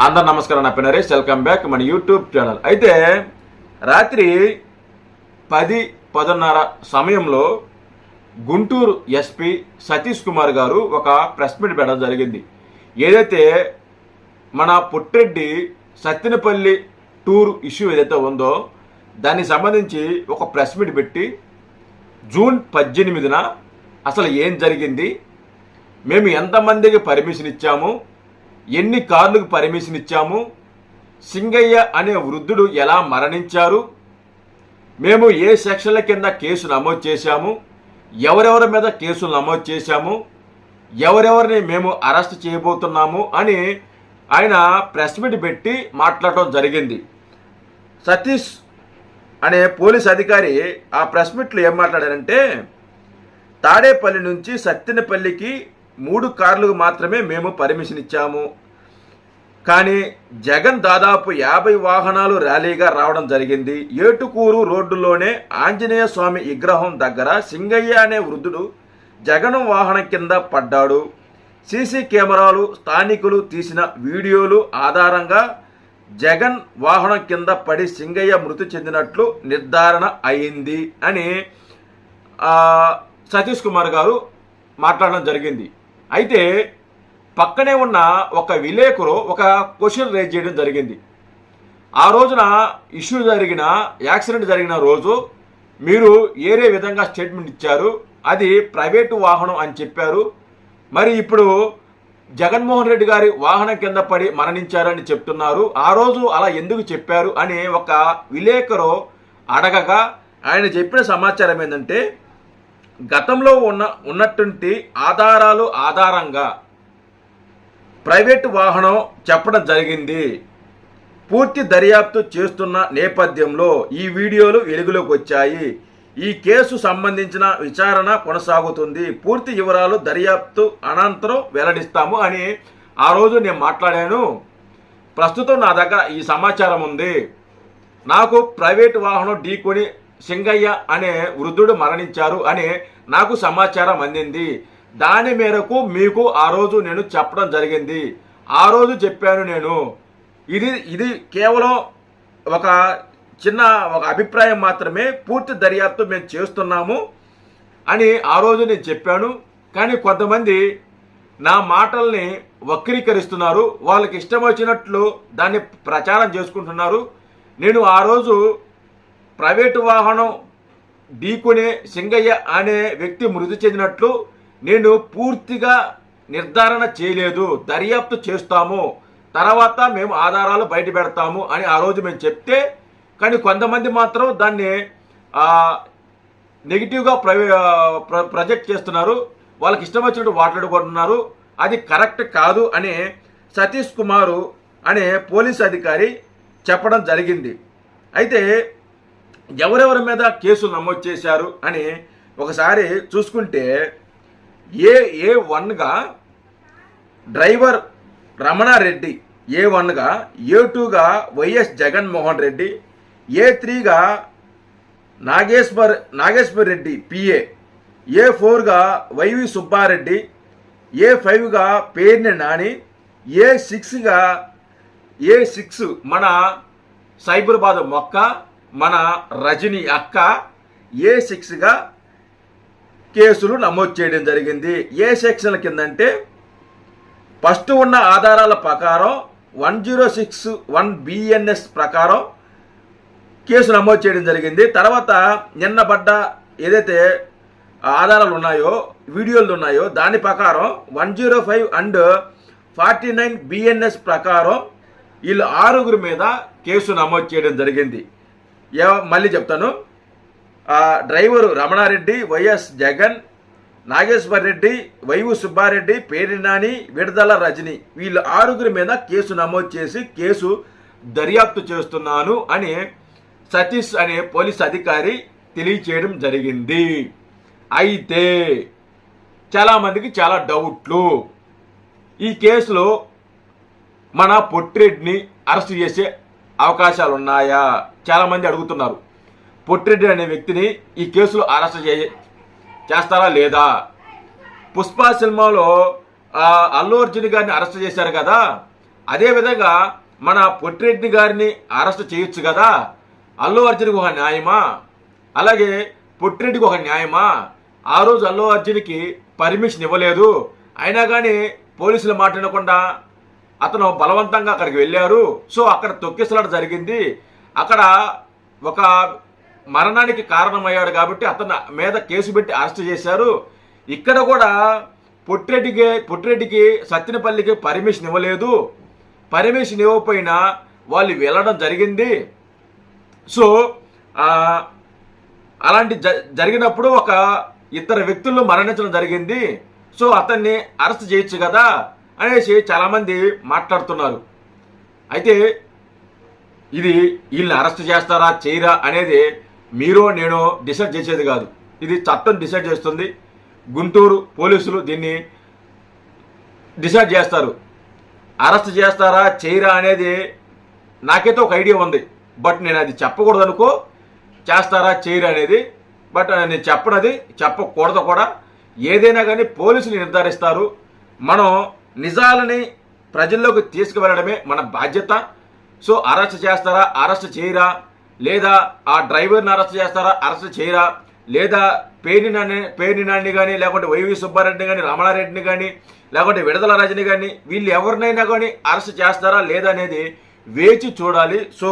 అందరు నమస్కారం. నా పేరు నరేష్. వెల్కమ్ బ్యాక్ మన యూట్యూబ్ ఛానల్. అయితే రాత్రి 10-10:30 సమయంలో గుంటూరు ఎస్పీ సతీష్ కుమార్ గారు ఒక ప్రెస్ మీట్ పెట్టడం జరిగింది. ఏదైతే మన పుట్రెడ్డి సత్తెనపల్లి టూర్ ఇష్యూ ఏదైతే ఉందో దానికి సంబంధించి ఒక ప్రెస్ మీట్ పెట్టి జూన్ 18న అసలు ఏం జరిగింది, మేము ఎంతమందికి పర్మిషన్ ఇచ్చాము, ఎన్ని కార్లకు పర్మిషన్ ఇచ్చాము, సింగయ్య అనే వృద్ధుడు ఎలా మరణించారు, మేము ఏ సెక్షన్ల కింద కేసు నమోదు చేశాము, ఎవరెవరి మీద కేసులు నమోదు చేశాము, ఎవరెవరిని మేము అరెస్ట్ చేయబోతున్నాము అని ఆయన ప్రెస్ మీట్ పెట్టి మాట్లాడటం జరిగింది. సతీష్ అనే పోలీస్ అధికారి ఆ ప్రెస్ మీట్లో ఏం మాట్లాడారంటే, తాడేపల్లి నుంచి సత్తెనపల్లికి 3 కార్లకు మాత్రమే మేము పర్మిషన్ ఇచ్చాము, కానీ జగన్ దాదాపు 50 వాహనాలు ర్యాలీగా రావడం జరిగింది. ఏటుకూరు రోడ్డులోనే ఆంజనేయ స్వామి విగ్రహం దగ్గర సింగయ్య అనే వృద్ధుడు జగన్ వాహనం కింద పడ్డాడు. సీసీ కెమెరాలు, స్థానికులు తీసిన వీడియోలు ఆధారంగా జగన్ వాహనం కింద పడి సింగయ్య మృతి చెందినట్లు నిర్ధారణ అయింది అని సతీష్ కుమార్ గారు మాట్లాడడం జరిగింది. అయితే పక్కనే ఉన్న ఒక విలేకరు ఒక క్వశ్చన్ రేజ్ చేయడం జరిగింది. ఆ రోజున ఇష్యూ జరిగిన యాక్సిడెంట్ జరిగిన రోజు మీరు ఏరే విధంగా స్టేట్మెంట్ ఇచ్చారు, అది ప్రైవేటు వాహనం అని చెప్పారు, మరి ఇప్పుడు జగన్మోహన్ రెడ్డి గారి వాహనం కింద పడి మరణించారని చెప్తున్నారు, ఆ రోజు అలా ఎందుకు చెప్పారు అని ఒక విలేకరు అడగగా ఆయన చెప్పిన సమాచారం ఏంటంటే, గతంలో ఉన్నటువంటి ఆధారాలు ఆధారంగా ప్రైవేటు వాహనం చెప్పడం జరిగింది. పూర్తి దర్యాప్తు చేస్తున్న నేపథ్యంలో ఈ వీడియోలు వెలుగులోకి వచ్చాయి. ఈ కేసు సంబంధించిన విచారణ కొనసాగుతుంది. పూర్తి వివరాలు దర్యాప్తు అనంతరం వెల్లడిస్తాము అని ఆ రోజు నేను మాట్లాడాను. ప్రస్తుతం నా దగ్గర ఈ సమాచారం ఉంది. నాకు ప్రైవేటు వాహనం ఢీకొని సింగయ్య అనే వృద్ధుడు మరణించారు అని నాకు సమాచారం అందింది. దాని మేరకు మీకు ఆ రోజు నేను చెప్పడం జరిగింది. ఆ రోజు చెప్పాను నేను, ఇది కేవలం ఒక చిన్న అభిప్రాయం మాత్రమే, పూర్తి దర్యాప్తు మేము చేస్తున్నాము అని ఆ రోజు నేను చెప్పాను. కానీ కొంతమంది నా మాటల్ని వక్రీకరిస్తున్నారు, వాళ్ళకి ఇష్టం వచ్చినట్లు దాన్ని ప్రచారం చేసుకుంటున్నారు. నేను ఆ రోజు ప్రైవేటు వాహనం ఢీకొనే సింగయ్య అనే వ్యక్తి మృతి చెందినట్లు నేను పూర్తిగా నిర్ధారణ చేయలేదు, దర్యాప్తు చేస్తాము, తర్వాత మేము ఆధారాలు బయట పెడతాము అని ఆ రోజు మేము చెప్తే, కానీ కొంతమంది మాత్రం దాన్ని నెగిటివ్గా ప్రొజెక్ట్ చేస్తున్నారు, వాళ్ళకి ఇష్టం వచ్చినట్టు మాట్లాడుకుంటున్నారు. అది కరెక్ట్ కాదు అని సతీష్ కుమారు అనే పోలీస్ అధికారి చెప్పడం జరిగింది. అయితే ఎవరెవరి మీద కేసులు నమోదు చేశారు అని ఒకసారి చూసుకుంటే, A1గా డ్రైవర్ రమణారెడ్డి, A1గా, A2గా వైఎస్ జగన్మోహన్ రెడ్డి, A3గా నాగేశ్వర్ రెడ్డి PA, A4గా వైవి సుబ్బారెడ్డి, A5గా పేర్ని నాని, A6 మన సైబరాబాద్ మొక్క, మన రజని అక్క, A6గా కేసులు నమోదు చేయడం జరిగింది. ఏ సెక్షన్ల కింద అంటే, ఫస్ట్ ఉన్న ఆధారాల ప్రకారం 1061 BNS ప్రకారం కేసు నమోదు చేయడం జరిగింది. తర్వాత నిన్న పడ్డ ఏదైతే ఆధారాలు ఉన్నాయో, వీడియోలు ఉన్నాయో, దాని ప్రకారం 105 అండ్ 49 BNS ప్రకారం వీళ్ళు 6 మీద కేసు నమోదు చేయడం జరిగింది. మళ్ళీ చెప్తాను, డ్రైవరు రమణారెడ్డి, వైఎస్ జగన్, నాగేశ్వర్ రెడ్డి, వైవి సుబ్బారెడ్డి, పేర్ని నాని, విడుదల రజని, వీళ్ళు 6 మీద కేసు నమోదు చేసి కేసు దర్యాప్తు చేస్తున్నాను అని సతీష్ అనే పోలీస్ అధికారి తెలియచేయడం జరిగింది. అయితే చాలామందికి చాలా డౌట్లు, ఈ కేసులో మన పొట్టిరెడ్డిని అరెస్ట్ చేసే అవకాశాలు ఉన్నాయా? చాలామంది అడుగుతున్నారు. పొట్టిరెడ్డి అనే వ్యక్తిని ఈ కేసులో అరెస్ట్ చేస్తారా లేదా? పుష్ప సినిమాలో అల్లు అర్జున్ గారిని అరెస్ట్ చేశారు కదా, అదేవిధంగా మన పొట్టిరెడ్డి గారిని అరెస్ట్ చేయొచ్చు కదా, అల్లు అర్జున్కి ఒక న్యాయమా, అలాగే పొట్టిరెడ్డికి ఒక న్యాయమా? ఆ రోజు అల్లు అర్జున్కి పర్మిషన్ ఇవ్వలేదు, అయినా కానీ పోలీసులు మాట్లాడకుండా అతను బలవంతంగా అక్కడికి వెళ్ళారు. సో అక్కడ తొక్కిసలాట జరిగింది, అక్కడ ఒక మరణానికి కారణమయ్యాడు కాబట్టి అతని మీద కేసు పెట్టి అరెస్ట్ చేశారు. ఇక్కడ కూడా పొట్టిరెడ్డికి సత్తెనపల్లికి పర్మిషన్ ఇవ్వలేదు, పర్మిషన్ ఇవ్వకపోయినా వాళ్ళు వెళ్ళడం జరిగింది. సో అలాంటి జరిగినప్పుడు ఒక ఇద్దరు వ్యక్తులను మరణించడం జరిగింది. సో అతన్ని అరెస్ట్ చేయొచ్చు కదా అనేసి చాలామంది మాట్లాడుతున్నారు. అయితే ఇది వీళ్ళని అరెస్ట్ చేస్తారా చేయరా అనేది మీరు నేను డిసైడ్ చేసేది కాదు, ఇది చట్టం డిసైడ్ చేస్తుంది. గుంటూరు పోలీసులు దీన్ని డిసైడ్ చేస్తారు. అరెస్ట్ చేస్తారా చేయరా అనేది నాకైతే ఒక ఐడియా ఉంది, బట్ నేను అది చెప్పకూడదు అనుకో, చేస్తారా చేయరా అనేది. బట్ నేను చెప్పకూడదు కూడా. ఏదైనా కానీ పోలీసులు నిర్ధారిస్తారు. మనం నిజాలని ప్రజల్లోకి తీసుకువెళ్ళడమే మన బాధ్యత. సో అరెస్ట్ చేస్తారా అరెస్ట్ చేయరా, లేదా ఆ డ్రైవర్ని అరెస్ట్ చేస్తారా అరెస్ట్ చేయరా, లేదా పేర్ని నాని కానీ, లేకుంటే వైవి సుబ్బారెడ్డిని కానీ, రమణారెడ్డిని కానీ, లేకుంటే విడుదల రజని కానీ, వీళ్ళు ఎవరినైనా కానీ అరెస్ట్ చేస్తారా లేదా అనేది వేచి చూడాలి. సో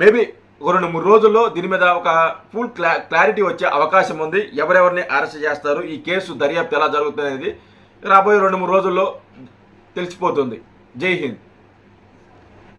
మేబీ ఒక 2-3 రోజుల్లో దీని మీద ఒక ఫుల్ క్లారిటీ వచ్చే అవకాశం ఉంది. ఎవరెవరిని అరెస్ట్ చేస్తారు, ఈ కేసు దర్యాప్తు ఎలా జరుగుతుంది అనేది రాబోయే 2-3 రోజుల్లో తెలిసిపోతుంది. జై హింద్.